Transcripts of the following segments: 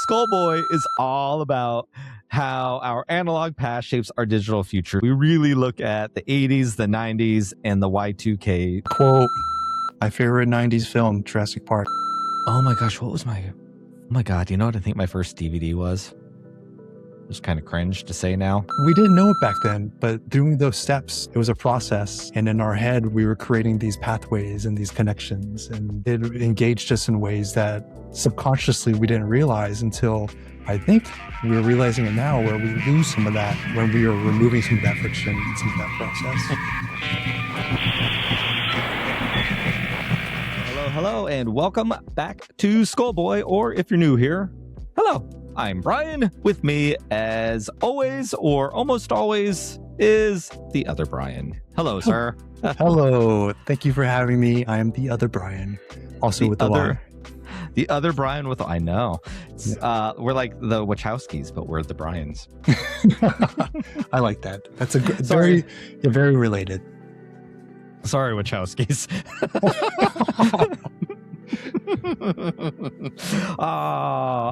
Skullboi is all about how our analog past shapes our digital future. We really look at the 80s, the 90s, and the Y2K. Quote, my favorite 90s film, Jurassic Park. Oh my gosh, what was my... Oh my god, you know what I think my first DVD was? It's kind of cringe to say now. We didn't know it back then, but doing those steps, it was a process. And in our head, we were creating these pathways and these connections. And it engaged us in ways that subconsciously we didn't realize until I think we're realizing it now, where we lose some of that when we are removing some of that friction and some of that process. Hello, and welcome back to Skullboi, or if you're new here, hello. I'm Brian. With me, as always, or almost always, is the other Brian. Hello, sir. Hello. Thank you for having me. I am the other Brian, also with the Y. The other Brian with, I know. We're like the Wachowskis, but we're the Bryans. I like that. That's a good, very related. Sorry, Wachowskis.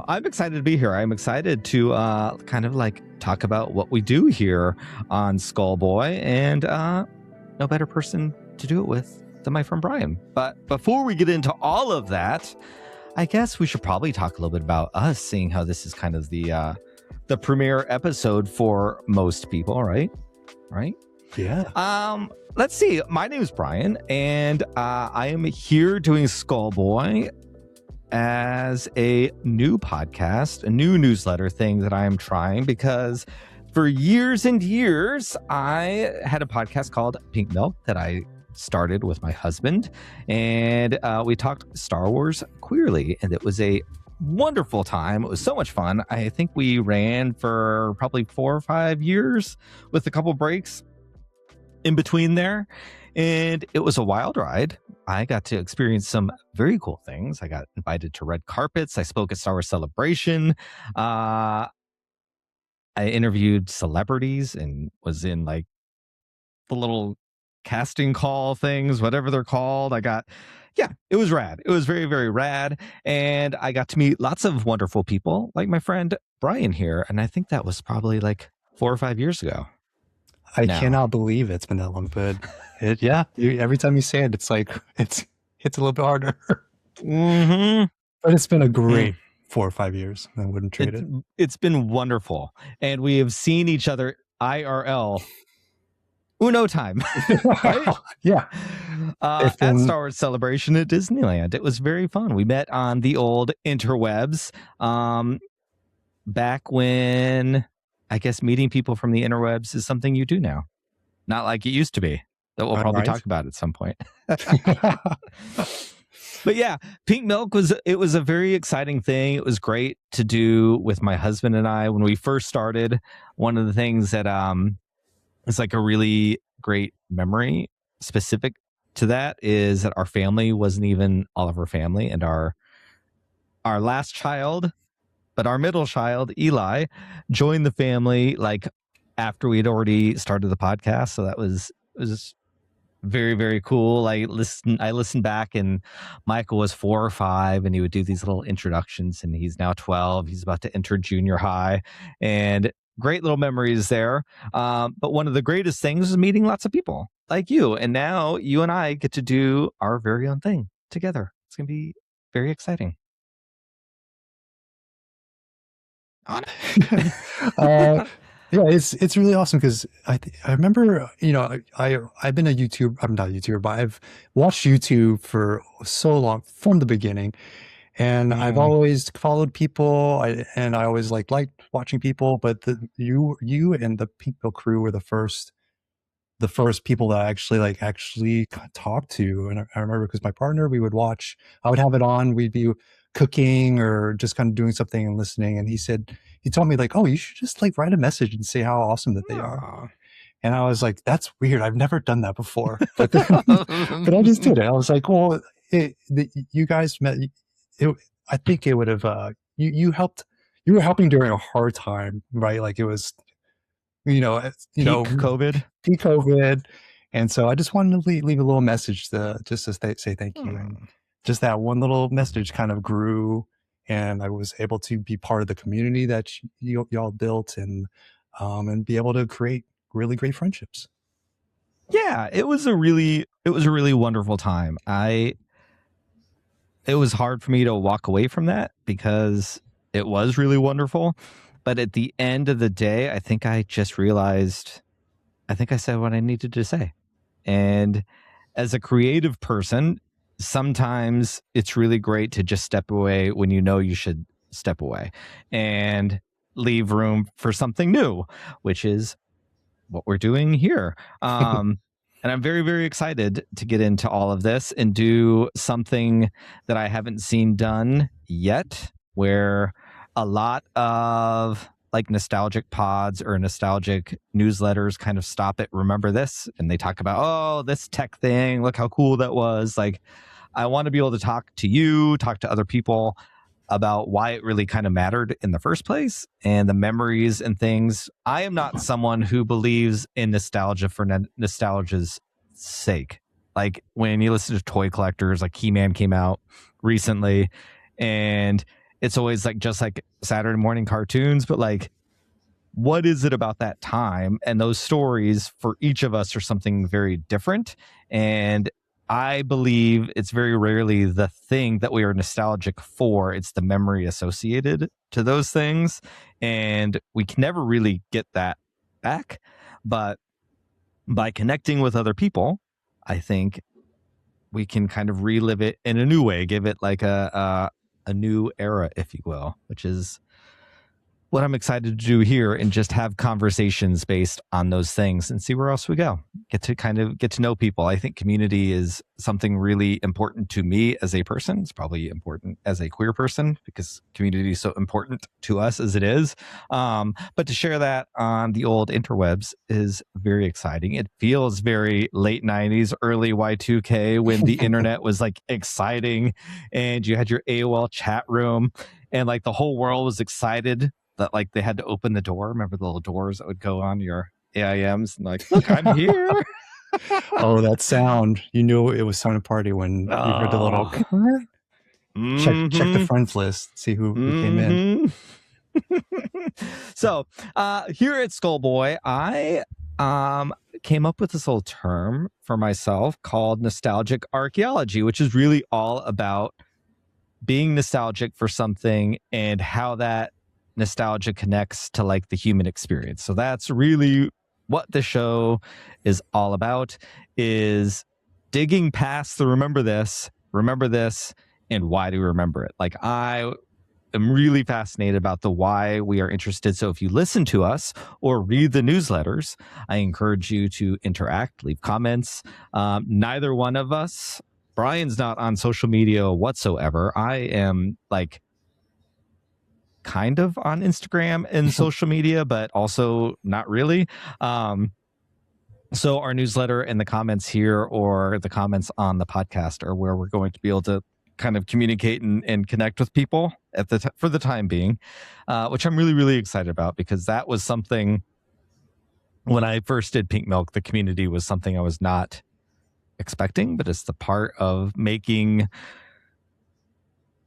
I'm excited to be here. I'm excited to kind of like talk about what we do here on Skullboi, and no better person to do it with than my friend Brian. But before we get into all of that, I guess we should probably talk a little bit about us, seeing how this is kind of the premiere episode for most people, right? Yeah. Let's see. My name is Brian, and I am here doing Skullboi as a new podcast, a new newsletter thing that I am trying, because for years and years, I had a podcast called Pink Milk that I started with my husband, and we talked Star Wars queerly, and it was a wonderful time. It was so much fun. I think we ran for probably 4 or 5 years with a couple breaks in between there, and it was a wild ride. I got to experience some very cool things. I got invited to red carpets. I spoke at Star Wars Celebration. I interviewed celebrities and was in like the little casting call things, whatever they're called. It was rad. It was very, very rad. And I got to meet lots of wonderful people like my friend Brian here. And I think that was probably like 4 or 5 years ago. I cannot believe it's been that long, but every time you say it, it's like it's a little bit harder. Mm-hmm. But it's been a great 4 or 5 years. I wouldn't trade it. It's been wonderful, and we have seen each other IRL uno time, right? Yeah. At Star Wars Celebration at Disneyland. It was very fun. We met on the old interwebs, back when, I guess, meeting people from the interwebs is something you do now. Not like it used to be. That we'll probably talk about at some point. But yeah, Pink Milk was a very exciting thing. It was great to do with my husband and I when we first started. One of the things that is like a really great memory specific to that is that our family wasn't even all of our family, and our last child, but our middle child, Eli, joined the family like after we had already started the podcast. So it was very, very cool. I listened back, and Michael was 4 or 5, and he would do these little introductions, and he's now 12. He's about to enter junior high, and great little memories there. But one of the greatest things is meeting lots of people like you. And now you and I get to do our very own thing together. It's going to be very exciting. Yeah, it's really awesome, because I remember, I've been I'm not a YouTuber, but I've watched YouTube for so long, from the beginning, and I've always followed people, and I always liked watching people, but you and the People crew were the first people that I actually talked to. And I remember, because my partner, I would have it on, we'd be cooking or just kind of doing something and listening, and he told me like, oh, you should just like write a message and say how awesome that they are. And I was like, that's weird, I've never done that before. But but I just did it. I was like, well, you guys met. I think it would have you were helping during a hard time, right? Like it was peak COVID, and so I just wanted to leave a little message just to say thank you. And just that one little message kind of grew and I was able to be part of the community that y'all built, and be able to create really great friendships. Yeah, it was a really wonderful time. It was hard for me to walk away from that because it was really wonderful. But at the end of the day, I think I just realized, I think I said what I needed to say. And as a creative person, sometimes it's really great to just step away when you know you should step away and leave room for something new, which is what we're doing here. And I'm very, very excited to get into all of this and do something that I haven't seen done yet, where a lot of like nostalgic pods or nostalgic newsletters kind of stop at remember this, and they talk about, oh, this tech thing, look how cool that was. Like, I want to be able to talk to you, talk to other people about why it really kind of mattered in the first place and the memories and things. I am not someone who believes in nostalgia for nostalgia's sake. Like when you listen to toy collectors, like He-Man came out recently, and it's always like just like Saturday morning cartoons, but like, what is it about that time and those stories for each of us are something very different. And I believe it's very rarely the thing that we are nostalgic for. It's the memory associated to those things. And we can never really get that back. But by connecting with other people, I think we can kind of relive it in a new way, give it like a new era, if you will, which is what I'm excited to do here, and just have conversations based on those things and see where else we go. Get to know people. I think community is something really important to me as a person. It's probably important as a queer person because community is so important to us as it is. But to share that on the old interwebs is very exciting. It feels very late 90s, early Y2K when the internet was like exciting and you had your AOL chat room and like the whole world was excited that like they had to open the door. Remember the little doors that would go on your AIMs and like, look, I'm here. Oh, that sound! You knew it was time to party when you heard the little. Check the friends list, see who came in. So here at Skullboi, I came up with this little term for myself called nostalgic archaeology, which is really all about being nostalgic for something and how that nostalgia connects to like the human experience. So that's really what the show is all about, is digging past the remember this, and why do we remember it. Like, I am really fascinated about the why we are interested. So if you listen to us or read the newsletters, I encourage you to interact, leave comments. Neither one of us, Brian's not on social media whatsoever. I am like kind of on Instagram and social media, but also not really. So our newsletter and the comments here or the comments on the podcast are where we're going to be able to kind of communicate and connect with people at for the time being, which I'm really, really excited about, because that was something when I first did Pink Milk, the community was something I was not expecting, but it's the part of making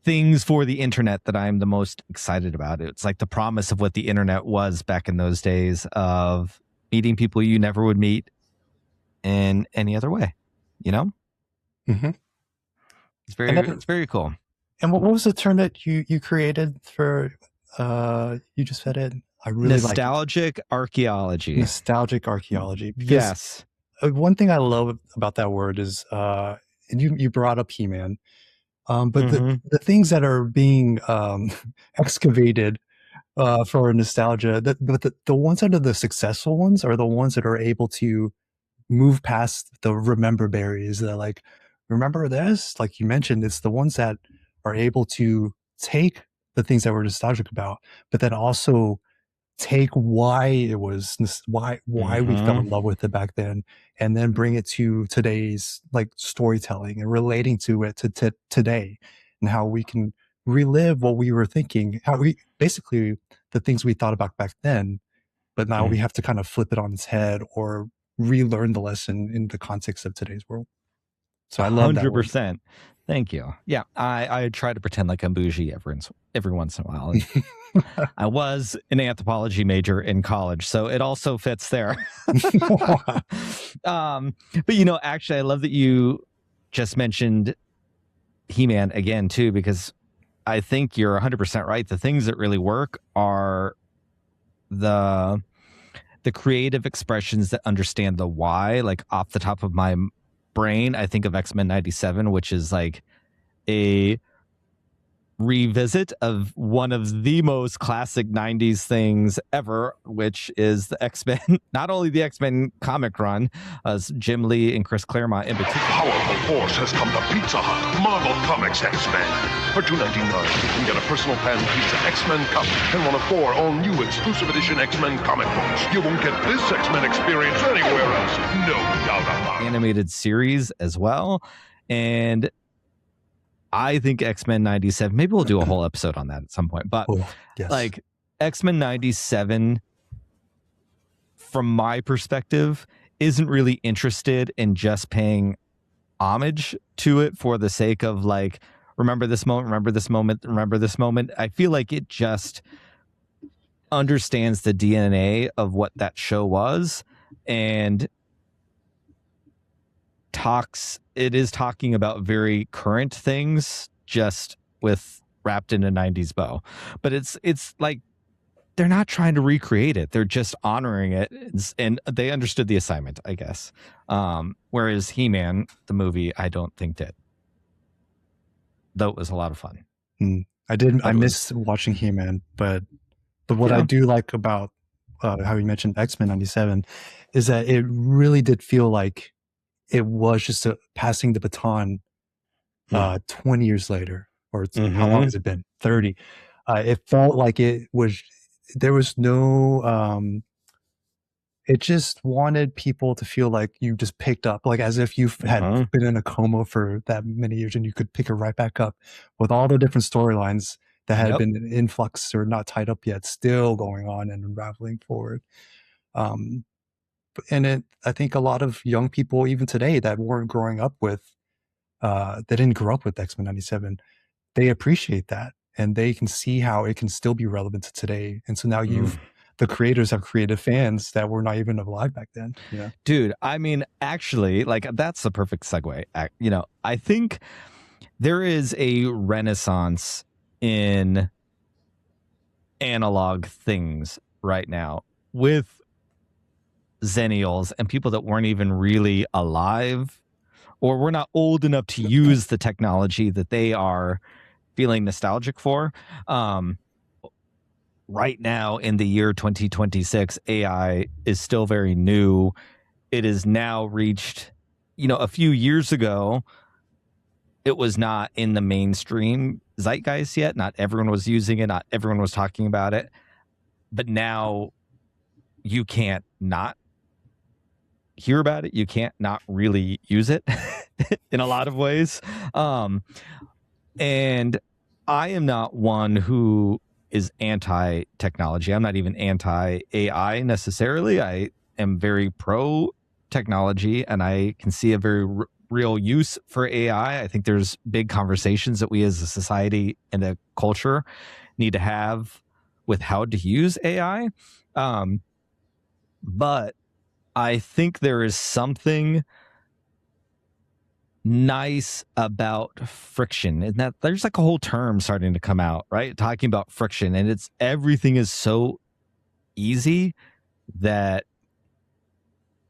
things for the internet that I'm the most excited about. It's like the promise of what the internet was back in those days, of meeting people you never would meet in any other way, you know? Mm-hmm. It's very cool. And what was the term that you created for, you just said it? I really nostalgic archaeology. Nostalgic archaeology. Yes. One thing I love about that word is, and you brought up He-Man, but the things that are being excavated for nostalgia, but the ones that are the successful ones are the ones that are able to move past the remember berries. That like, remember this? Like you mentioned, it's the ones that are able to take the things that we're nostalgic about, but then also take why it was why we fell in love with it back then, and then bring it to today's like storytelling and relating to it to today, and how we can relive what we were thinking, how we basically the things we thought about back then, but now we have to kind of flip it on its head or relearn the lesson in the context of today's world. So I love that word. 100%. Thank you. Yeah, I try to pretend like I'm bougie every once in a while. And I was an anthropology major in college, so it also fits there. But actually, I love that you just mentioned He-Man again too, because I think you're 100% right. The things that really work are the creative expressions that understand the why. Like off the top of my brain, I think of X-Men 97, which is like a revisit of one of the most classic 90s things ever, which is the X-Men, not only the X-Men comic run, as Jim Lee and Chris Claremont in particular. Powerful force has come to Pizza Hut. Marvel Comics X-Men. For $2.99, you can get a personal pan pizza X-Men cup and one of 4 all-new exclusive edition X-Men comic books. You won't get this X-Men experience anywhere else. No doubt about it. Animated series as well. And I think X-Men 97, maybe we'll do a whole episode on that at some point, but yes. Like X-Men 97, from my perspective, isn't really interested in just paying homage to it for the sake of like, remember this moment, remember this moment, remember this moment. I feel like it just understands the DNA of what that show was and is talking about very current things, just with wrapped in a 90s bow. But it's like they're not trying to recreate it, they're just honoring it, and they understood the assignment, I guess. Whereas He-Man, the movie, I don't think did, though it was a lot of fun. I missed watching He-Man, but what I do like about how you mentioned X-Men 97 is that it really did feel like it was just passing the baton 20 years later, or how long has it been? 30. It felt like there was no, it just wanted people to feel like you just picked up, like as if you had been in a coma for that many years and you could pick it right back up with all the different storylines that had been in influx or not tied up yet, still going on and unraveling forward. And I think a lot of young people, even today, that weren't growing up with, they didn't grow up with X-Men 97, they appreciate that, and they can see how it can still be relevant to today. And so now the creators have created fans that were not even alive back then. Yeah, dude. I mean, actually, like that's the perfect segue. I think there is a renaissance in analog things right now with Zennials and people that weren't even really alive or were not old enough to use the technology that they are feeling nostalgic for. Right now in the year 2026, AI is still very new. It is now reached, a few years ago, it was not in the mainstream zeitgeist yet. Not everyone was using it. Not everyone was talking about it. But now you can't not hear about it. You can't not really use it in a lot of ways. And I am not one who is anti-technology. I'm not even anti-AI necessarily. I am very pro-technology, and I can see a very real use for AI. I think there's big conversations that we as a society and a culture need to have with how to use AI. But I think there is something nice about friction, and that there's like a whole term starting to come out, right? Talking about friction, and everything is so easy that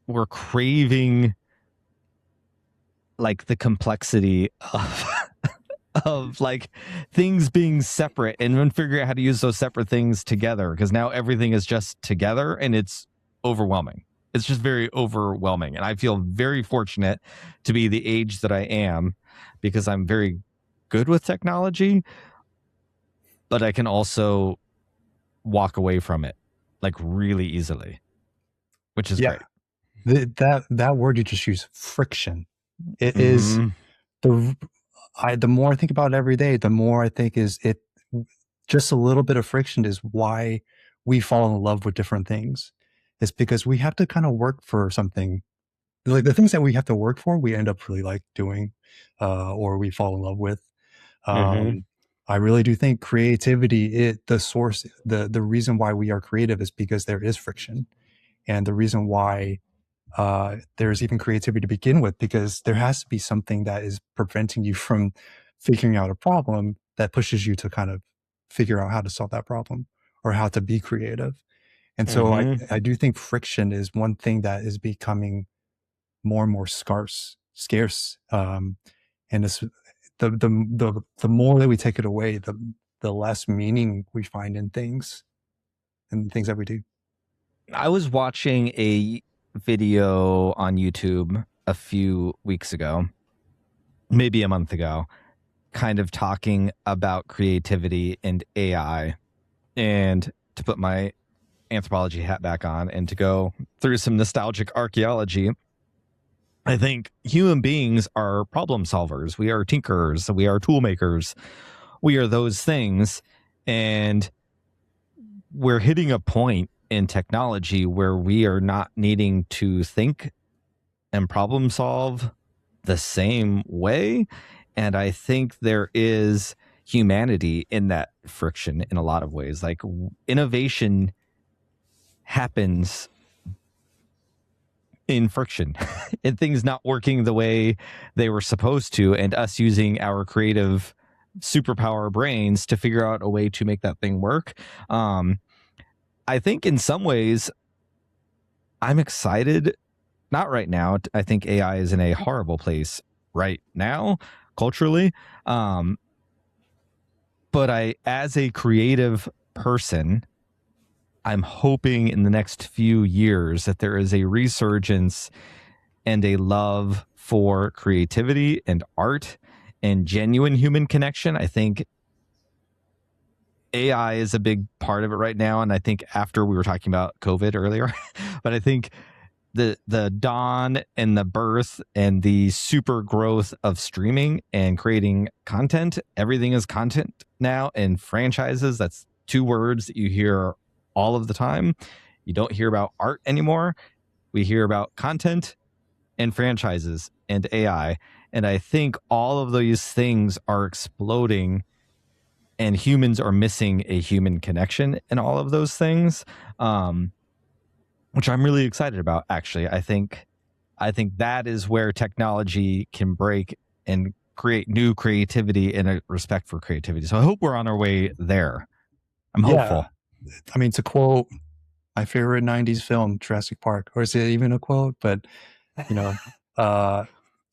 we're craving like the complexity of like things being separate, and then figure out how to use those separate things together, because now everything is just together and it's overwhelming. It's just very overwhelming. And I feel very fortunate to be the age that I am, because I'm very good with technology, but I can also walk away from it like really easily, which is great. That word you just used, friction, it is the more I think about it every day, the more I think just a little bit of friction is why we fall in love with different things. It's because we have to kind of work for something like the things that we have to work for, we end up really like doing, or we fall in love with. Mm-hmm. I really do think creativity, the source, the reason why we are creative is because there is friction, and the reason why there's even creativity to begin with, because there has to be something that is preventing you from figuring out a problem that pushes you to kind of figure out how to solve that problem or how to be creative. And so Mm-hmm. I do think friction is one thing that is becoming more and more scarce. And it's the more that we take it away, the less meaning we find in things and things that we do. I was watching a video on YouTube a few weeks ago, maybe a month ago, kind of talking about creativity and AI. And to put my anthropology hat back on and to go through some nostalgic archaeology, I think human beings are problem solvers. We are tinkerers. We are tool makers. We are those things. And we're hitting a point in technology where we are not needing to think and problem solve the same way. And I think there is humanity in that friction in a lot of ways. Like innovation happens in friction and things not working the way they were supposed to, and us using our creative superpower brains to figure out a way to make that thing work. I think in some ways I'm excited. Not right now. I think AI is in a horrible place right now culturally. But as a creative person, I'm hoping in the next few years that there is a resurgence and a love for creativity and art and genuine human connection. I think AI is a big part of it right now. And I think after we were talking about COVID earlier, but I think the dawn and the birth and the super growth of streaming and creating content, everything is content now, and franchises, that's two words that you hear all of the time. You don't hear about art anymore. We hear about content and franchises and AI. And I think all of these things are exploding, and humans are missing a human connection in all of those things, which I'm really excited about, actually. I think that is where technology can break and create new creativity and a respect for creativity. So I hope we're on our way there. I'm hopeful. I mean, to quote my favorite 90s film, Jurassic Park, or is it even a quote? But, you know,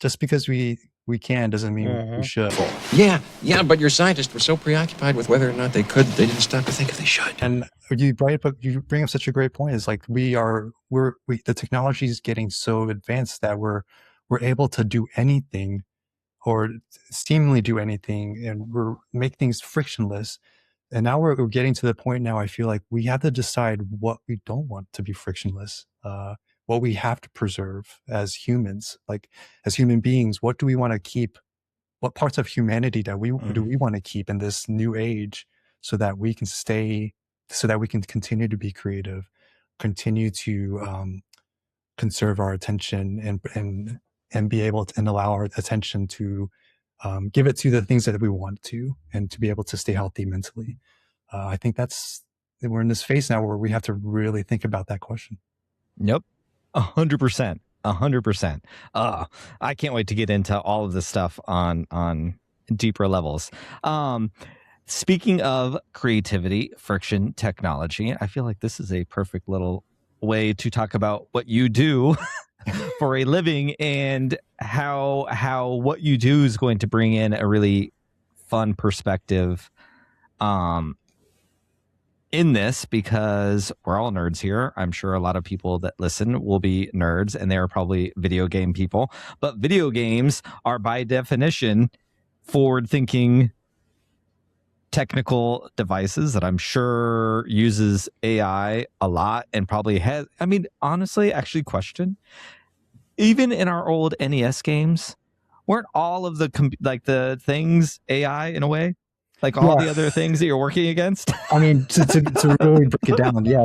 just because we can doesn't mean we should. Yeah, but your scientists were so preoccupied with whether or not they could, they didn't stop to think if they should. And you bring up such a great point. It's like the technology is getting so advanced that we're able to do anything, or seemingly do anything, and we're make things frictionless. And now we're getting to the point now, I feel like we have to decide what we don't want to be frictionless, what we have to preserve as humans, like as human beings. What do we want to keep? What parts of humanity do we want to keep in this new age, so that we can continue to be creative, continue to conserve our attention, and be able to, and allow our attention to give it to the things that we want to, and to be able to stay healthy mentally. I think we're in this phase now where we have to really think about that question. Yep. 100%. 100%. I can't wait to get into all of this stuff on deeper levels. Speaking of creativity, friction, technology, I feel like this is a perfect little way to talk about what you do for a living, and how what you do is going to bring in a really fun perspective in this, because we're all nerds here. I'm sure a lot of people that listen will be nerds, and they're probably video game people, but video games are by definition forward-thinking technical devices that I'm sure uses AI a lot, and probably has, I mean, honestly, actually question, even in our old NES games, weren't all of the things AI in a way? Like all the other things that you're working against? I mean, to really break it down, yeah,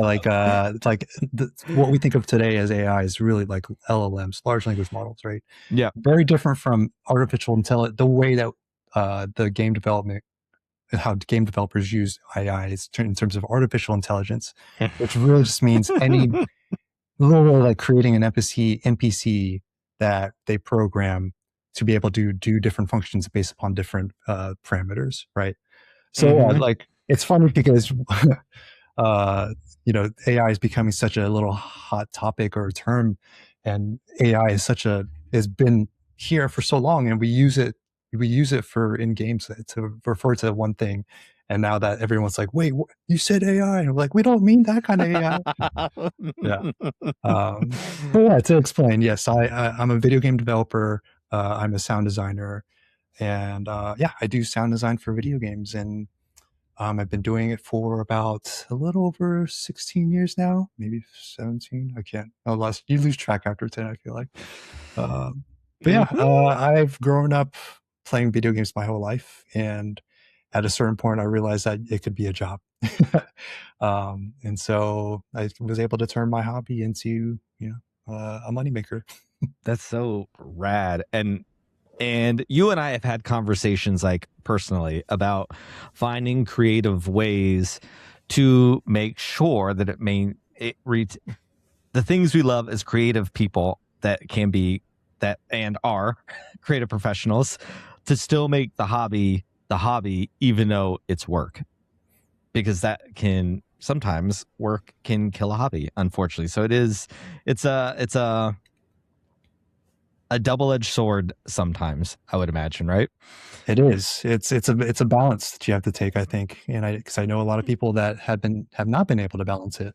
what we think of today as AI is really like LLMs, large language models, right? Yeah. Very different from artificial intelligence. The way that the game development, how game developers use AI is in terms of artificial intelligence, which really just means literally like creating an NPC that they program to be able to do different functions based upon different parameters, right? So like it's funny because AI is becoming such a little hot topic or term, and AI has been here for so long, and we use it for in games to refer to one thing. And now that everyone's like, wait, you said AI, and we're like, we don't mean that kind of AI. Yeah. But yeah, to explain, yes, I'm a video game developer. I'm a sound designer, and I do sound design for video games, and I've been doing it for about a little over 16 years now, maybe 17. I can't. You lose track after 10, I feel like. But yeah, I've grown up playing video games my whole life, and at a certain point, I realized that it could be a job. And so I was able to turn my hobby into, a moneymaker. That's so rad. And you and I have had conversations like personally about finding creative ways to make sure that the things we love as creative people that can be that and are creative professionals to still make the hobby, even though it's work, because that can sometimes work can kill a hobby, unfortunately. So it's a double-edged sword sometimes, I would imagine, right? It is. It's a balance that you have to take, I think. And because I know a lot of people that have not been able to balance it,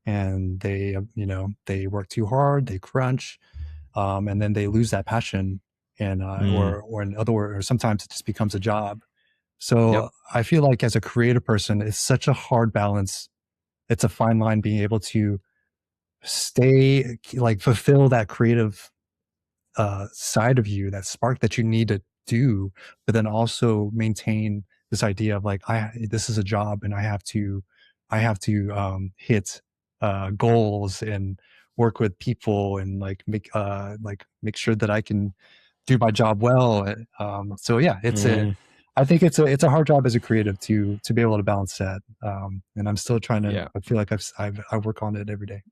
and they work too hard, they crunch, and then they lose that passion, and or in other words, or sometimes it just becomes a job. So I feel like as a creative person, it's such a hard balance. It's a fine line being able to fulfill that creative side of you, that spark that you need to do, but then also maintain this idea of like, this is a job, and I have to hit goals and work with people, and make sure that I can do my job well. So yeah, I think it's a hard job as a creative to be able to balance that. And I'm still trying to. I feel like I work on it every day.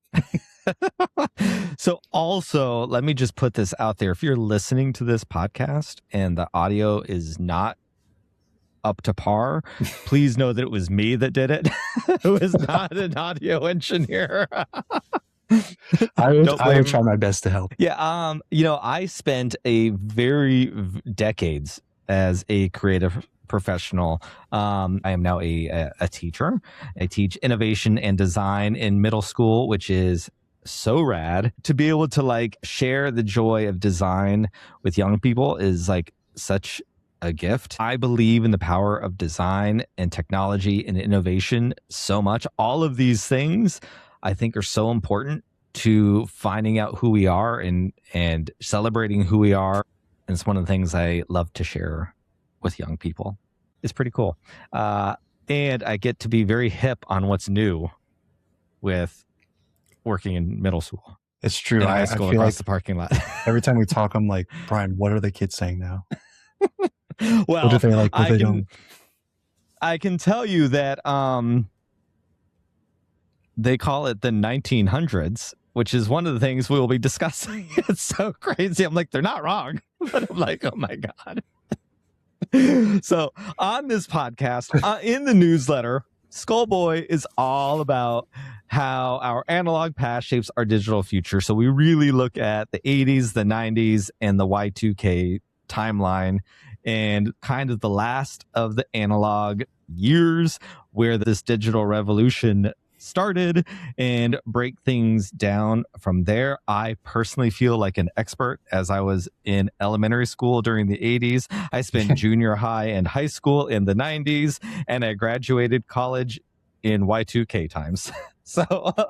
So also, let me just put this out there. If you're listening to this podcast and the audio is not up to par, please know that it was me that did it. It was not an audio engineer. I will try my best to help. Yeah. I spent decades as a creative professional. I am now a teacher. I teach innovation and design in middle school, which is so rad. To be able to share the joy of design with young people is such a gift. I believe in the power of design and technology and innovation so much. All of these things I think are so important to finding out who we are and celebrating who we are. And it's one of the things I love to share with young people. It's pretty cool. And I get to be very hip on what's new with working in middle school. It's true. I feel across the parking lot. Every time we talk, I'm like, Brian, what are the kids saying now? Well, what do they like? What they don't? I can tell you that they call it the 1900s, which is one of the things we will be discussing. It's so crazy. I'm like, they're not wrong. But I'm like, oh my God. So on this podcast, in the newsletter, Skullboi is all about how our analog past shapes our digital future. So we really look at the 80s, the 90s, and the Y2K timeline, and kind of the last of the analog years where this digital revolution started, and break things down from there. I personally feel like an expert, as I was in elementary school during the 80s. I spent junior high and high school in the 90s, and I graduated college in Y2K times. So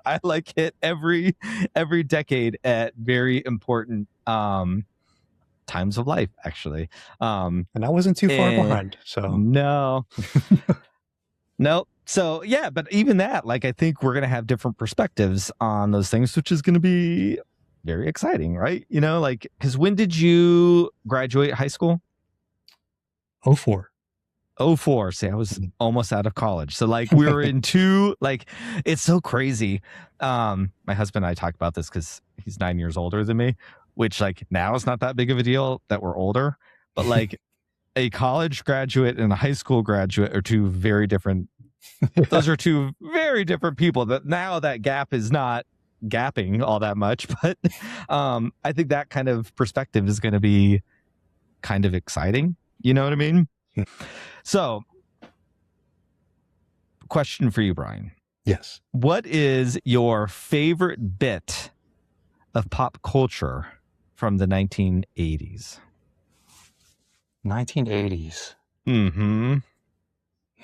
I hit every decade at very important times of life, actually. And I wasn't too far behind. So no. No. So yeah, but even that, like, I think we're gonna have different perspectives on those things, which is gonna be very exciting, right? You know, like, because when did you graduate high school? 04. 04. See, I was almost out of college. So like we were in two, like, it's so crazy. My husband and I talk about this because he's 9 years older than me, which like now is not that big of a deal that we're older, but like a college graduate and a high school graduate are two very different. Those are two very different people. That now that gap is not gapping all that much, but I think that kind of perspective is going to be kind of exciting. You know what I mean? So, question for you, Brian. Yes. What is your favorite bit of pop culture from the 1980s? 1980s. Mm-hmm.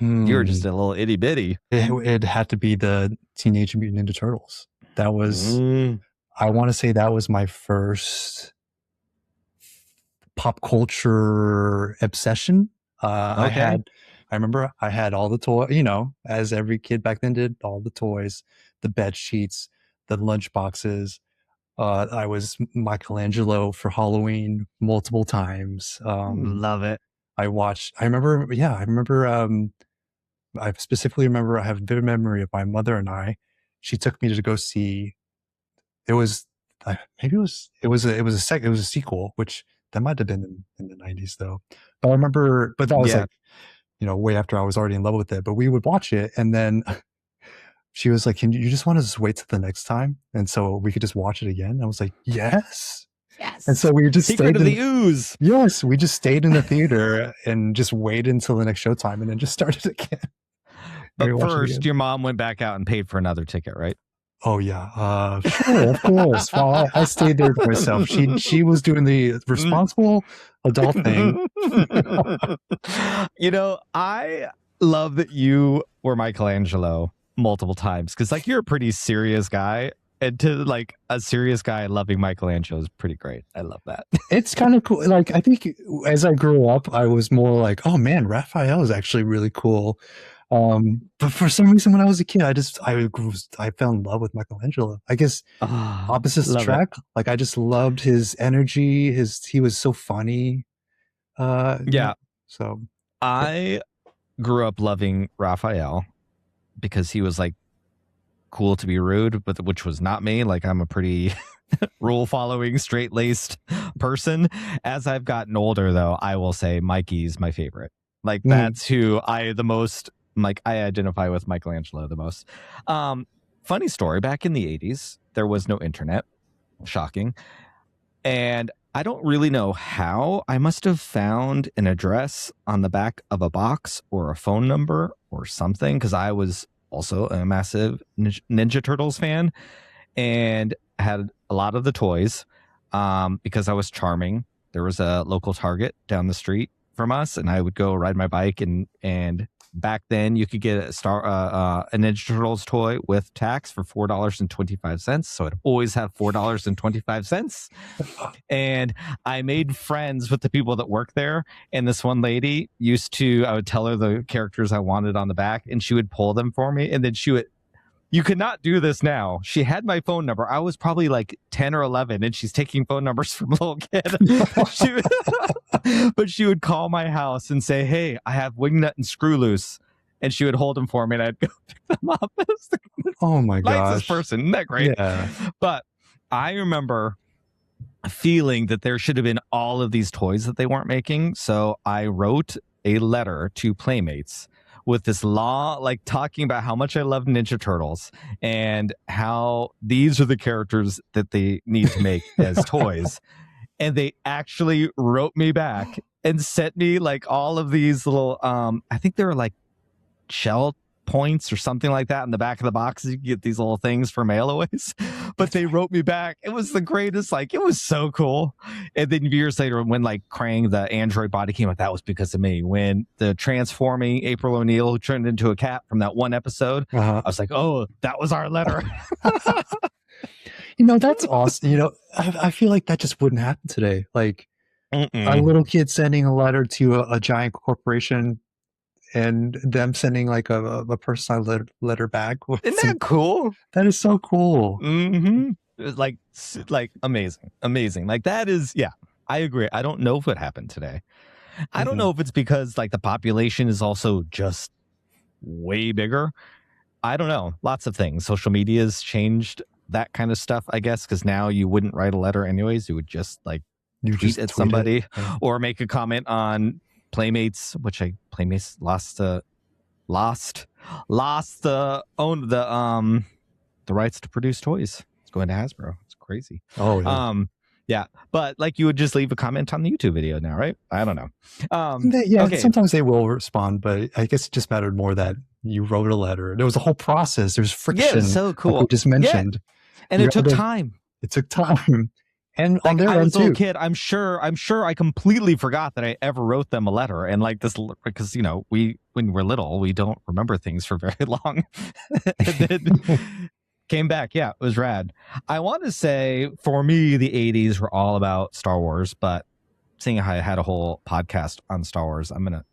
You were just a little itty bitty. It had to be the Teenage Mutant Ninja Turtles. That was, I want to say that was my first pop culture obsession. Okay. I remember I had all the toys, you know, as every kid back then did, all the toys, the bed sheets, the lunch boxes. I was Michelangelo for Halloween multiple times. Love it. I specifically remember I have a vivid memory of my mother and I. She took me to go see. It was a sequel, which that might have been in the 90s though. But I remember, but that was like, you know, way after I was already in love with it. But we would watch it, and then she was like, "Can you just want to just wait till the next time, and so we could just watch it again?" I was like, "Yes." And so we just Secret of the Ooze. Yes, we just stayed in the theater and just waited until the next showtime, and then just started again. But first, your mom went back out and paid for another ticket, right? Oh yeah, sure, of course. Well, I stayed there to myself. She was doing the responsible adult thing. You know, I love that you were Michelangelo multiple times, because like you're a pretty serious guy, and to like a serious guy loving Michelangelo is pretty great. I love that. It's kind of cool. Like, I think as I grew up, I was more like, oh man, Raphael is actually really cool. But for some reason, when I was a kid, I fell in love with Michelangelo. I guess opposites attract. Like, I just loved his energy. He was so funny. Yeah. So I grew up loving Raphael because he was like cool to be rude, but which was not me. Like, I'm a pretty rule following, straight laced person. As I've gotten older, though, I will say Mikey's my favorite. Like, that's who I identify with Michelangelo the most. Funny story, back in the 80s, there was no internet. Shocking. And I don't really know how. I must have found an address on the back of a box or a phone number or something, because I was also a massive Ninja Turtles fan and had a lot of the toys because I was charming. There was a local Target down the street from us, and I would go ride my bike, and back then you could get a Ninja Turtles toy with tax for $4.25. So I'd always have $4.25. And I made friends with the people that work there. And this one lady I would tell her the characters I wanted on the back, and she would pull them for me. And then you could not do this now. She had my phone number. I was probably like 10 or 11, and she's taking phone numbers from a little kid. But she would call my house and say, "Hey, I have Wingnut and Screw Loose." And she would hold them for me, and I'd go pick them up. Oh my gosh. This person. Isn't that great? Yeah. But I remember feeling that there should have been all of these toys that they weren't making. So I wrote a letter to Playmates with this law, like talking about how much I love Ninja Turtles and how these are the characters that they need to make as toys. And they actually wrote me back and sent me like all of these little, I think they were like shell points or something like that in the back of the boxes. You get these little things for mail-aways. But they wrote me back. It was the greatest. Like, it was so cool. And then years later, when like Krang, the android body, came out, that was because of me. When the transforming April O'Neil turned into a cat from that one episode, I was like, oh, that was our letter. You know, that's awesome. You know, I feel like that just wouldn't happen today. Like, a little kid sending a letter to a giant corporation and them sending like a personalized letter back. Isn't that cool? That is so cool. Mm-hmm. Like amazing. Like that is, yeah, I agree. I don't know if it happened today. I don't know if it's because like the population is also just way bigger. I don't know. Lots of things. Social media has changed that kind of stuff, I guess, because now you wouldn't write a letter anyways. You would just like tweet at somebody or make a comment on Playmates, which Playmates lost the rights to produce toys. It's going to Hasbro. It's crazy. Oh yeah. Yeah, but like you would just leave a comment on the YouTube video now, right? I don't know. Okay. Sometimes they will respond, but I guess it just mattered more that you wrote a letter. There was a whole process. There's friction. Yeah, so cool. Like we just mentioned, and it took time. It took time, and like, on their I end was a too. little kid. I'm sure I completely forgot that I ever wrote them a letter, and like this because when we're little we don't remember things for very long. And then came back. Yeah, it was rad. I want to say for me, the 80s were all about Star Wars, but seeing how I had a whole podcast on Star Wars, I'm going to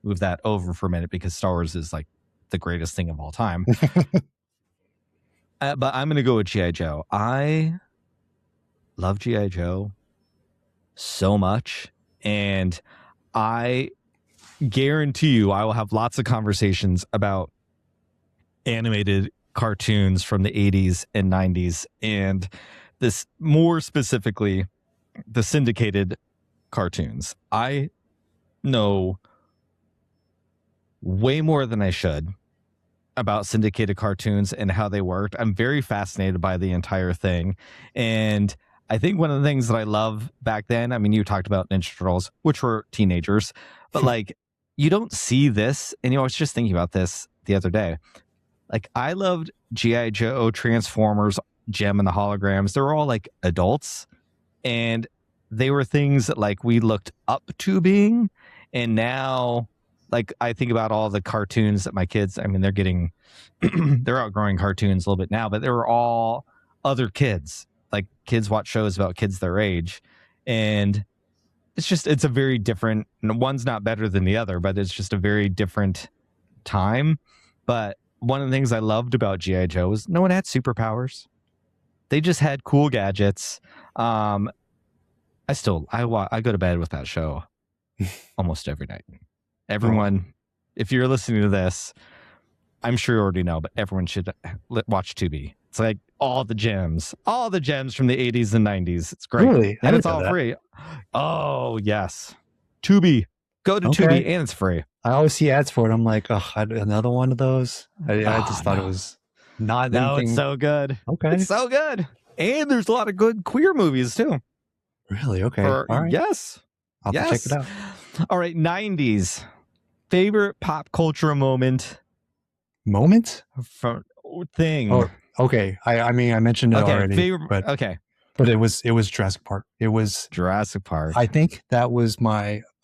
move that over for a minute because Star Wars is like the greatest thing of all time. But I'm going to go with G.I. Joe. I love G.I. Joe so much. And I guarantee you I will have lots of conversations about animated cartoons from the 80s and 90s, and this more specifically the syndicated cartoons. I know way more than I should about syndicated cartoons and how they worked. I'm very fascinated by the entire thing, and I think one of the things that I love back then, I mean, you talked about Ninja Turtles, which were teenagers, but like you don't see this, and I was just thinking about this the other day. Like, I loved G.I. Joe, Transformers, Gem and the Holograms. They were all like adults, and they were things that like we looked up to being. And now, like, I think about all the cartoons that my kids, I mean, they're getting, they're outgrowing cartoons a little bit now, but they were all other kids. Like, kids watch shows about kids their age. And it's a very different, one's not better than the other, but it's just a very different time. But one of the things I loved about G.I. Joe was no one had superpowers. They just had cool gadgets. I go to bed with that show almost every night. Everyone, if you're listening to this, I'm sure you already know, but everyone should watch Tubi. It's like all the gems from the 80s and 90s. It's great. Really? And it's all free. Oh, yes. Tubi. Go to Tubi, and it's free. I always see ads for it. I'm like, oh, another one of those. I just thought it was not anything. No, it's so good. Okay. It's so good. And there's a lot of good queer movies, too. Really? Okay. All right. Yes. I'll have to check it out. All right. 90s. Favorite pop culture moment? Thing. Oh, okay. I mean, I mentioned it already. But it was Jurassic Park. It was Jurassic Park. I think that was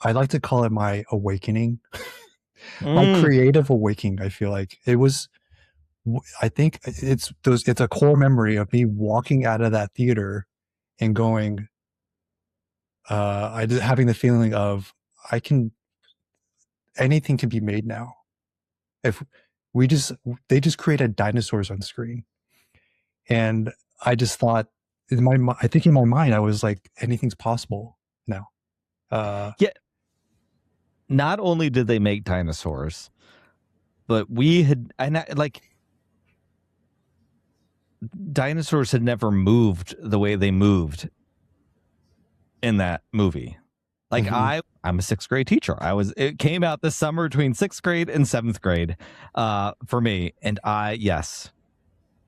I like to call it my awakening, my creative awakening. I feel like it was. I think it's a core memory of me walking out of that theater and going. Having the feeling of anything can be made now. If they just created dinosaurs on screen, and I just thought in my mind I was like, anything's possible now. Yeah. Not only did they make dinosaurs, but dinosaurs had never moved the way they moved in that movie. Like I'm a sixth grade teacher. It came out this summer between sixth grade and seventh grade for me. And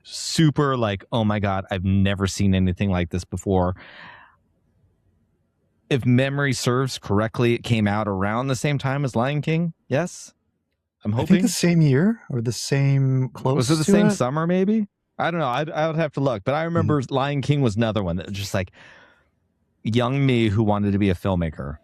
super like, oh my God, I've never seen anything like this before. If memory serves correctly, it came out around the same time as Lion King. Yes. I'm hoping. I think the same year or the same close. Was it the same summer maybe? I don't know. I would have to look, but I remember Lion King was another one that was just like young me who wanted to be a filmmaker.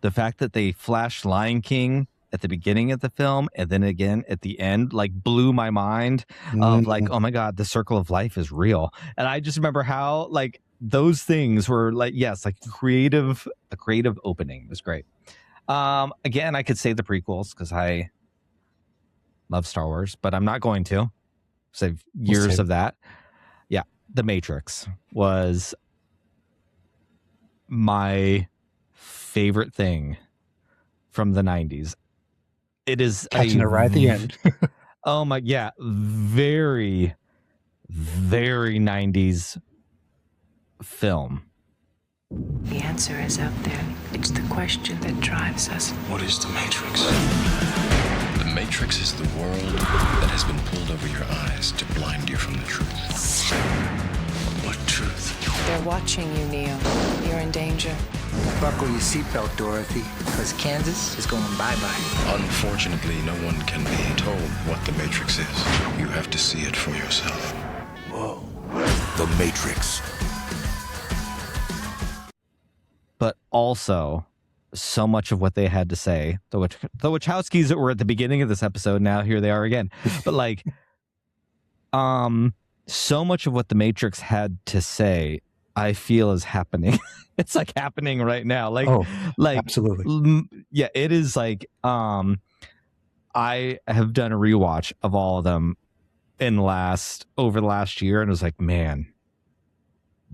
The fact that they flashed Lion King at the beginning of the film and then again at the end, like blew my mind of like, oh my God, the circle of life is real. And I just remember how like those things were like, yes, like a creative opening. It was great. Again, I could say the prequels because I love Star Wars, but I'm not going to save years of that. Yeah, The Matrix was my favorite thing from the 90s. It is Catching it right at the end. Oh my, yeah, very, very 90s film. The answer is out there. It's the question that drives us. What is the Matrix? The Matrix is the world that has been pulled over your eyes to blind you from the truth. What truth? They're watching you, Neo. You're in danger. Buckle your seatbelt, Dorothy, because Kansas is going bye-bye. Unfortunately, no one can be told what the Matrix is. You have to see it for yourself. Whoa. The Matrix. But also, so much of what they had to say, the Wachowskis that were at the beginning of this episode, now here they are again. But like, so much of what the Matrix had to say, I feel is happening. It's like happening right now. Like, absolutely. Yeah, it is like, I have done a rewatch of all of them over the last year, and it was like, man,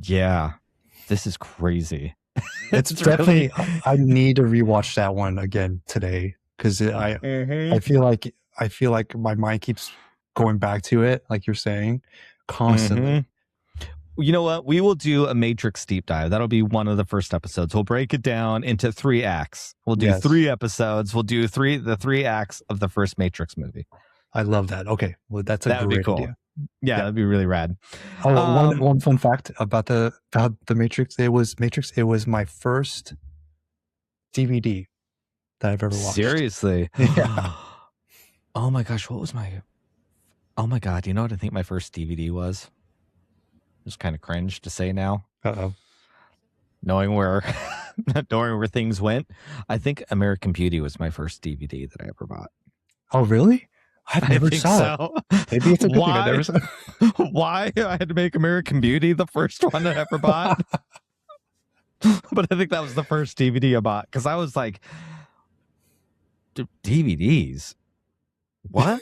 yeah, this is crazy. It's definitely, I need to rewatch that one again today because I feel like my mind keeps going back to it, like you're saying, constantly. You know what? We will do a Matrix deep dive. That'll be one of the first episodes. We'll break it down into 3 acts. We'll do 3 episodes. We'll do the 3 acts of the first Matrix movie. I love that. Okay, well, that would be cool. Idea. Yeah, that'd be really rad. Oh, one fun fact about the Matrix. It was my first DVD that I've ever watched. Seriously? Yeah. Oh my gosh, what was my? Oh my god, you know what I think my first DVD was? Just kind of cringe to say now. Knowing where things went, I think American Beauty was my first DVD that I ever bought. Oh really? I never saw it. Maybe it's a good thing I never saw it. Why I had to make American Beauty the first one I ever bought? But I think that was the first DVD I bought because I was like, DVDs? What?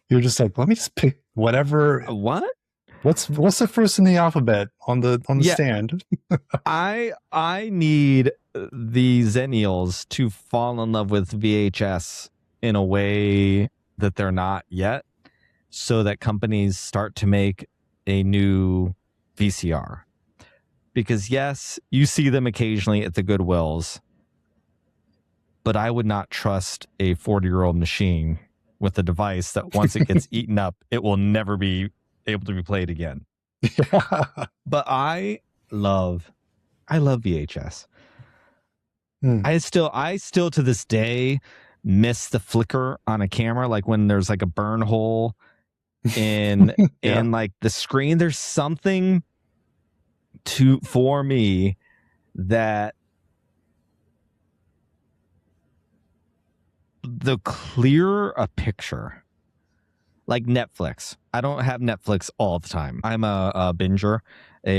You're just like, let me just pick whatever. What? What's the first in the alphabet on the stand? I need the Zennials to fall in love with VHS in a way that they're not yet, so that companies start to make a new VCR. Because yes, you see them occasionally at the Goodwills, but I would not trust a 40-year-old machine with a device that once it gets eaten up, it will never be able to be played again. Yeah. But I love VHS. I still to this day miss the flicker on a camera, like when there's like a burn hole in in like the screen. There's something for me that the clearer a picture, like Netflix. I don't have Netflix all the time. I'm a binger.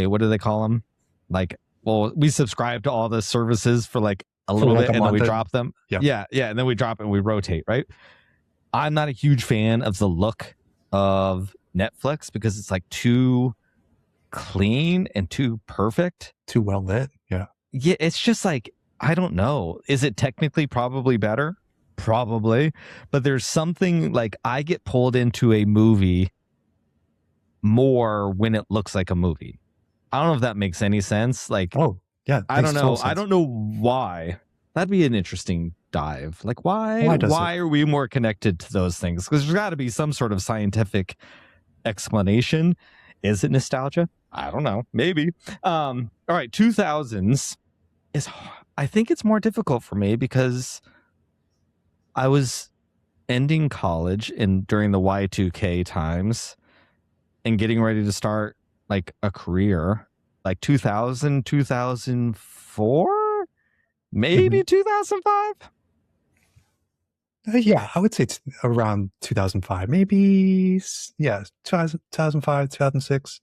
What do they call them? Like, well, we subscribe to all the services for like a little bit, and then we drop them. Yeah, and then we drop it and we rotate, right? I'm not a huge fan of the look of Netflix because it's like too clean and too perfect. Too well lit. Yeah. Yeah, it's just like, I don't know. Is it technically probably better? Probably. But there's something like I get pulled into a movie more when it looks like a movie. I don't know if that makes any sense. Like, oh, yeah. I don't know. I don't know why. That'd be an interesting dive. Like, why are we more connected to those things? Because there's got to be some sort of scientific explanation. Is it nostalgia? I don't know. Maybe. All right. 2000s is, I think it's more difficult for me because I was ending college during the Y2K times and getting ready to start like a career, like 2000, 2004, maybe 2005. Yeah, I would say it's around 2005, maybe. Yeah, 2005, 2006.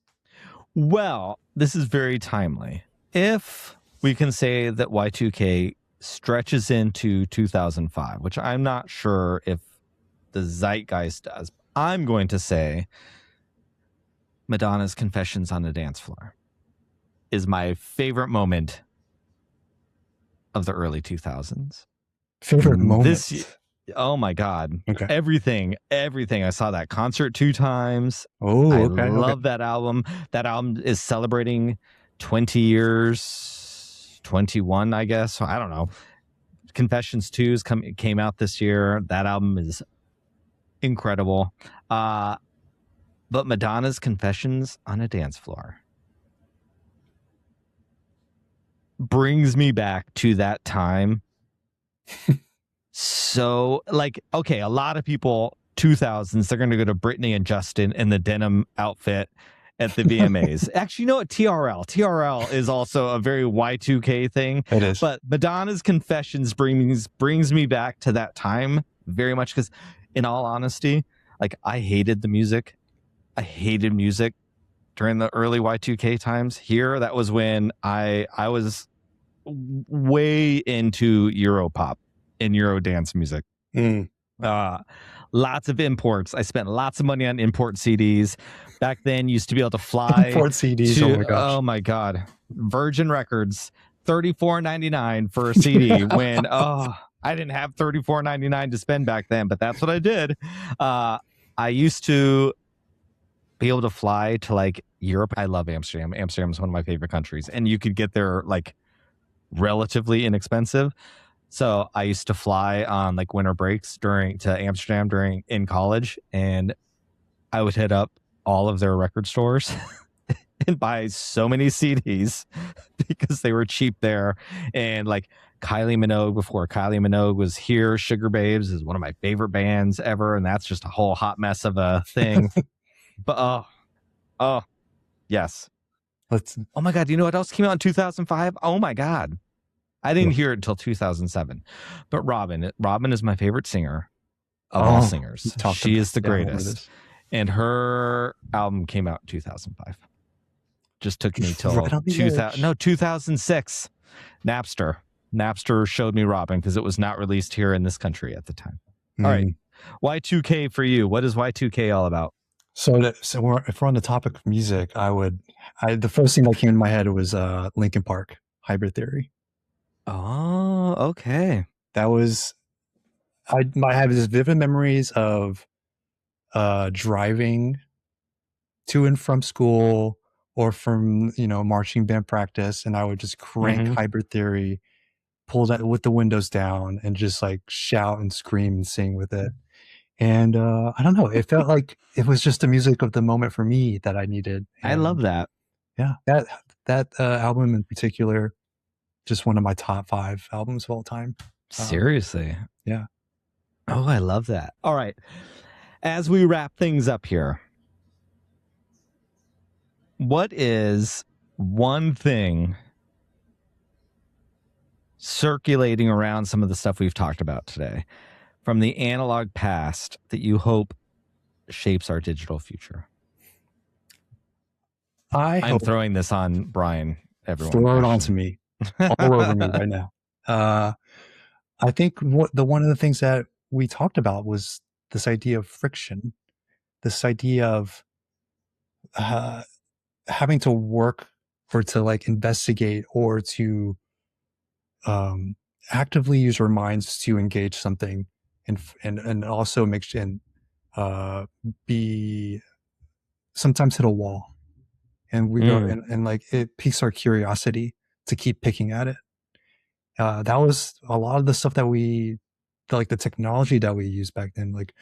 Well, this is very timely. If we can say that Y2K stretches into 2005, which I'm not sure if the zeitgeist does, I'm going to say Madonna's Confessions on the Dance Floor is my favorite moment of the early 2000s. Favorite moment? Oh my God. Okay. Everything. I saw that concert 2 times. Oh, I okay. love that album. That album is celebrating 20 years, 21, I guess. So I don't know. Confessions 2 came out this year. That album is incredible. But Madonna's Confessions on a Dance Floor brings me back to that time. So, like, okay, a lot of people, 2000s, they're going to go to Britney and Justin in the denim outfit at the VMAs. Actually, you know what? TRL is also a very Y2K thing. It is. But Madonna's Confessions brings me back to that time very much because, in all honesty, like, I hated the music. I hated music during the early Y2K times. Here, that was when I was way into Europop and Euro dance music. Lots of imports. I spent lots of money on import CDs. Back then, used to be able to fly. Import CDs, oh my gosh. Oh my God. Virgin Records, $34.99 for a CD when, I didn't have $34.99 to spend back then, but that's what I did. I used to be able to fly to like Europe. I love Amsterdam. Amsterdam is one of my favorite countries, and you could get there like relatively inexpensive. So I used to fly on like winter breaks to Amsterdam in college, and I would hit up all of their record stores and buy so many CDs because they were cheap there. And like Kylie Minogue, before Kylie Minogue was here, Sugar Babes is one of my favorite bands ever, and that's just a whole hot mess of a thing. But yes. Oh my God, do you know what else came out in 2005? Oh my God. I didn't hear it until 2007. But Robin is my favorite singer of all singers. She is the greatest. And her album came out in 2005. Just took me till 2006. Napster showed me Robin because it was not released here in this country at the time. All right. Y2K for you. What is Y2K all about? So if we're on the topic of music, the first thing that came in my head was Linkin Park, Hybrid Theory. Oh, okay. That was, I have this vivid memories of driving to and from school or from, marching band practice. And I would just crank Hybrid Theory, pull that with the windows down and just like shout and scream and sing with it. And I don't know, it felt like it was just the music of the moment for me that I needed. And I love that. Yeah, that album in particular, just one of my top 5 albums of all time. Seriously. Yeah. Oh, I love that. All right. As we wrap things up here, what is one thing circulating around some of the stuff we've talked about today from the analog past that you hope shapes our digital future? I'm throwing this on Brian. Everyone, throw it on to me, all over me right now. I think one of the things that we talked about was this idea of friction, this idea of having to work or to like investigate or to actively use our minds to engage something and also be sometimes hit a wall. And we go and like it piques our curiosity to keep picking at it. That was a lot of the stuff that the technology that we used back then. Like,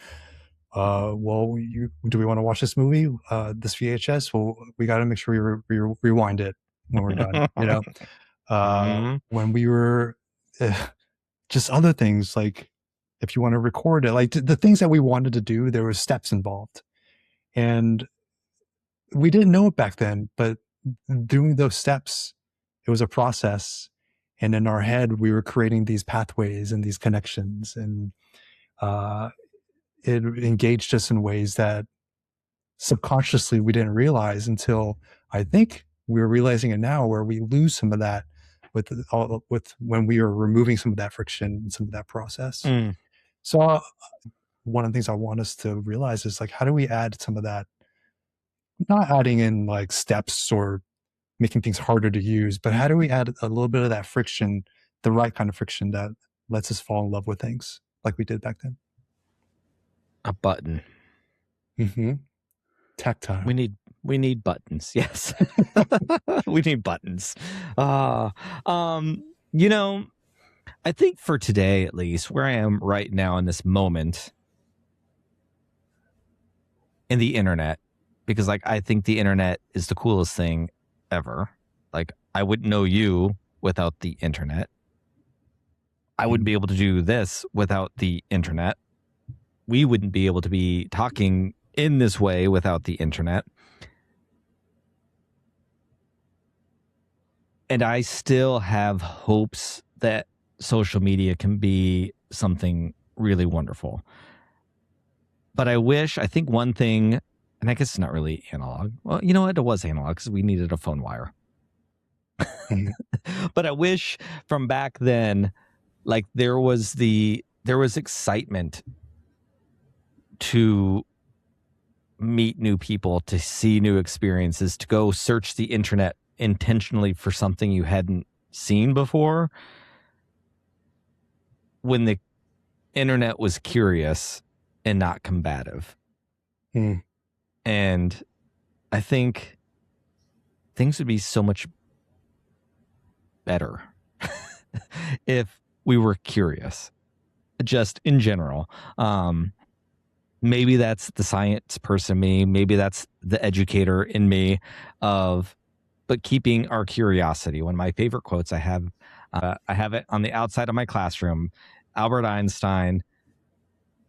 do we want to watch this movie? This VHS? Well, we got to make sure we rewind it when we're done. When we were just other things, like if you want to record it, like the things that we wanted to do, there were steps involved, and we didn't know it back then, but doing those steps, it was a process. And in our head, we were creating these pathways and these connections, and it engaged us in ways that subconsciously we didn't realize until I think we're realizing it now, where we lose some of that with when we are removing some of that friction and some of that process. So one of the things I want us to realize is like, how do we add some of that, not adding in like steps or making things harder to use, but how do we add a little bit of that friction, the right kind of friction that lets us fall in love with things like we did back then? A button. Tactile. We need buttons. Yes. We need buttons. You know, I think for today, at least, where I am right now in this moment in the internet, because like I think the internet is the coolest thing ever. Like I wouldn't know you without the internet. I wouldn't be able to do this without the internet. We wouldn't be able to be talking in this way without the internet. And I still have hopes that social media can be something really wonderful. But I think one thing, and I guess it's not really analog. Well, you know what? It was analog because we needed a phone wire. But I wish from back then, like there was excitement to meet new people, to see new experiences, to go search the internet intentionally for something you hadn't seen before. When the internet was curious and not combative. And I think things would be so much better if we were curious, just in general. Maybe that's the science person in me. Maybe that's the educator in me but keeping our curiosity. One of my favorite quotes I have it on the outside of my classroom, Albert Einstein.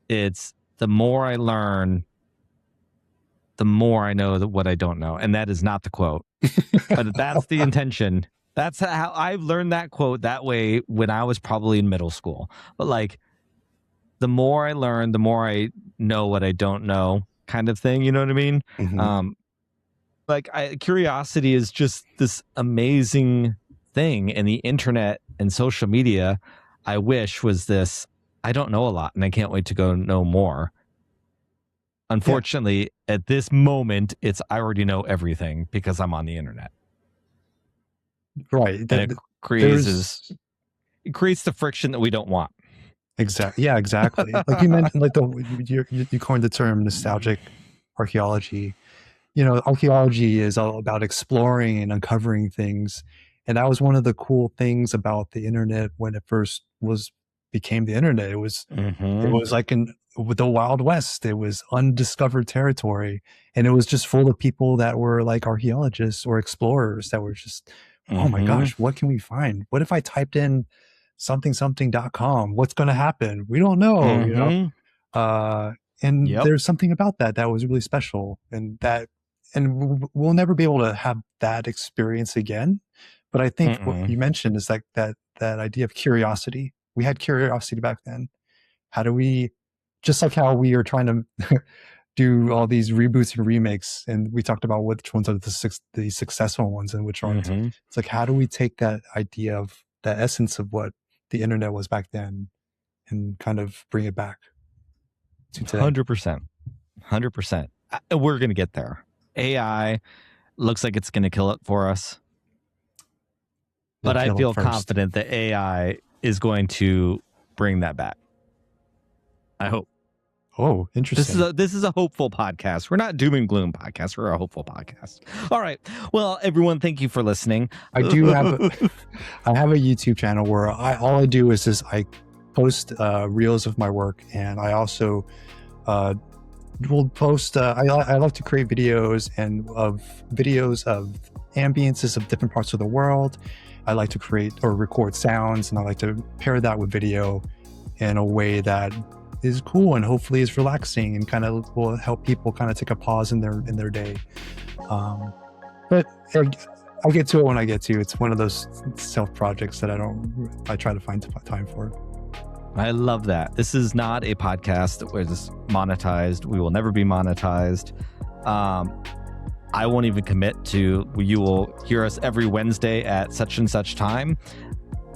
It's the more I learn, the more I know what I don't know. And that is not the quote, but that's the intention. That's how I've learned that quote that way when I was probably in middle school. But like, the more I learn, the more I know what I don't know, kind of thing. You know what I mean? Curiosity is just this amazing thing. And the internet and social media, I wish was this, I don't know a lot and I can't wait to go know more. Unfortunately, at this moment, I already know everything because I'm on the internet. Right. And it creates the friction that we don't want. Exactly. Yeah, exactly. Like you mentioned, like you coined the term nostalgic archaeology. You know, archaeology is all about exploring and uncovering things. And that was one of the cool things about the internet when it first became the internet. It was like with the Wild West. It was undiscovered territory. And it was just full of people that were like archaeologists or explorers that were just, oh my gosh, what can we find? What if I typed in something.com? What's going to happen? We don't know, you know? There's something about that was really special, and we'll never be able to have that experience again. But I think what you mentioned is like that idea of curiosity. We had curiosity back then. How do we, just like how we are trying to do all these reboots and remakes, and we talked about which ones are the successful ones and which aren't. It's like, how do we take that idea of the essence of what the internet was back then and kind of bring it back to today? 100%. We're going to get there. AI looks like it's going to kill it for us. But I feel confident that AI is going to bring that back. I hope. Oh, interesting. This is a hopeful podcast. We're not doom and gloom podcast. We're a hopeful podcast. All right. Well, everyone, thank you for listening. I have a YouTube channel where all I do is I post reels of my work, and I also will post. I love to create videos of ambiences of different parts of the world. I like to create or record sounds, and I like to pair that with video in a way that is cool and hopefully is relaxing and kind of will help people kind of take a pause in their day. But I'll get to it when I get to. It's one of those self projects that I try to find time for. I love that. This is not a podcast that was monetized. We will never be monetized. I won't even commit to you will hear us every Wednesday at such and such time.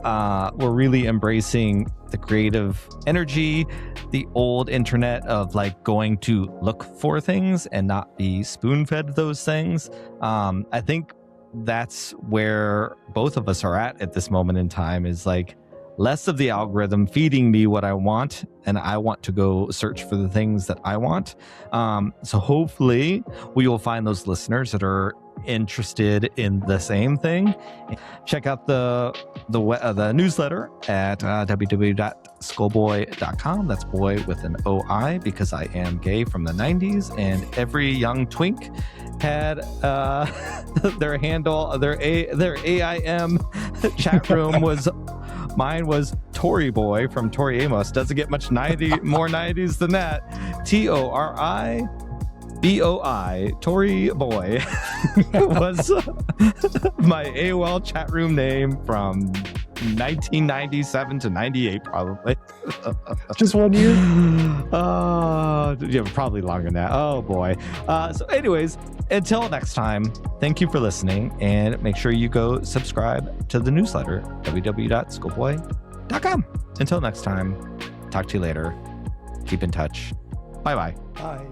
We're really embracing the creative energy, the old internet of like going to look for things and not be spoon-fed those things. I think that's where both of us are at this moment in time, is like less of the algorithm feeding me what I want, and I want to go search for the things that I want. So hopefully we will find those listeners that are interested in the same thing. Check out the newsletter at www.skullboi.com. That's boy with an OI, because I am gay from the 90s, and every young twink had their handle, their AIM chat room was mine was Tory Boy from Tori Amos. Doesn't get much more 90s than that. TORIBOI, Tory Boy was my AOL chat room name from 1997 to 98, probably. Just 1 year? Yeah, probably longer than that. Oh boy. So anyways, until next time, thank you for listening, and make sure you go subscribe to the newsletter, www.skullboi.com. Until next time, talk to you later. Keep in touch. Bye-bye. Bye.